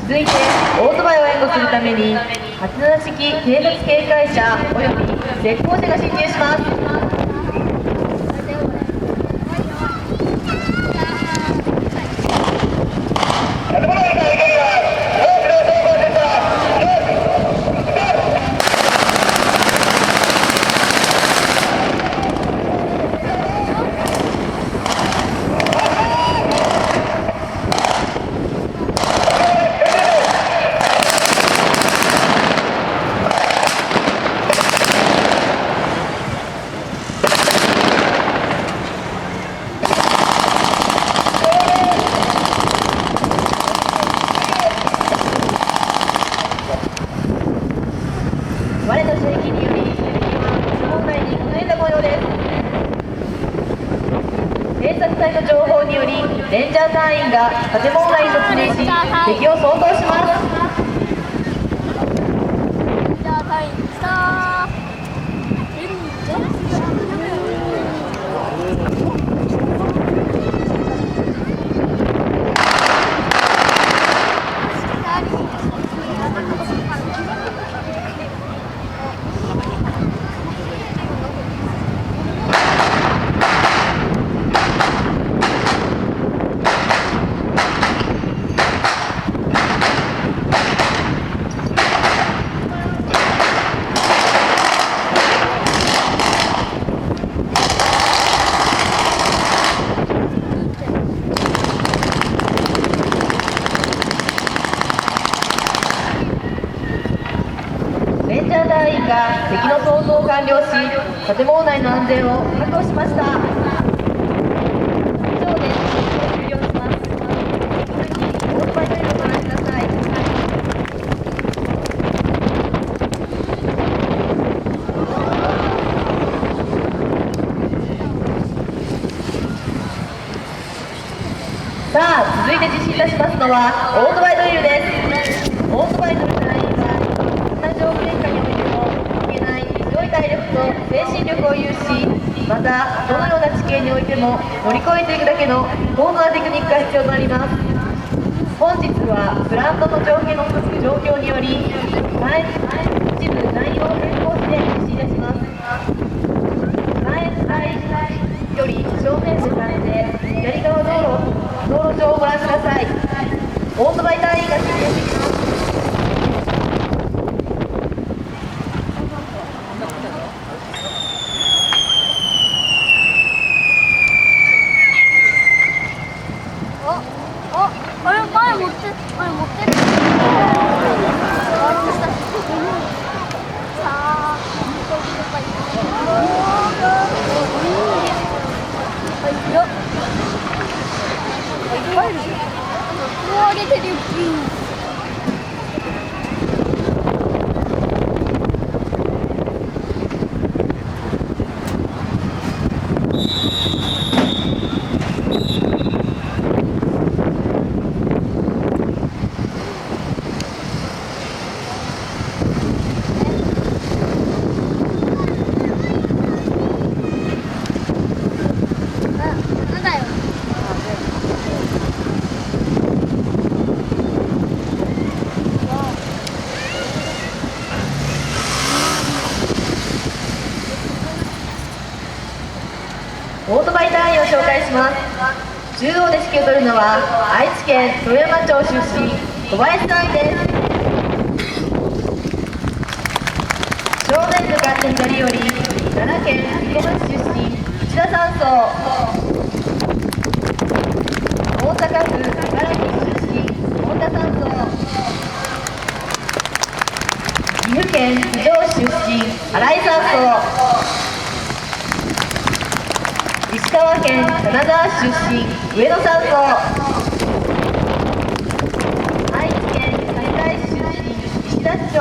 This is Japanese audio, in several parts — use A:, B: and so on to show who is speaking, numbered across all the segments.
A: 続いてオートバイを援護するために87式警察警戒車および絶好車が進入します。我の射撃により敵は建物内にこのえた模様です。警察隊の情報によりレンジャー隊員が建物内に突入し敵を掃討します。レンジャー隊員が敵の掃討を完了し、建物内の安全を確保しました。以上で終了します。引き続きオートバイドリルをご覧ください。さあ、続いて実施いたしますのはオートバイドリルです。オートバイドリル隊員は上空変化においても負けない強い体力と精神力を有し、またどのような地形においても乗り越えていくだけの高度なテクニックが必要となります。本日はグラウンドの条件の状況により一部内容を変更して実施いたします。前隊より正面向かって左側道路上をご覧ください。オートバイ隊員が進入してきます。
B: 上げてるよ。
A: オートバイ隊員を紹介します。中央で指揮を執るのは愛知県豊山町出身小林隊員です。正面向かって左より奈良県生駒市出身内田山荘、大阪府茨木市出身本田山荘、岐阜県郡上市出身新井山荘、石川県金沢市出身上野山荘、愛知県西海市出身石田町、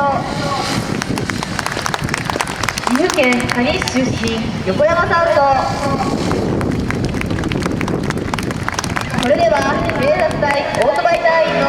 A: 岐阜県可児市出身横山山荘。それでは警察隊オートバイ隊員の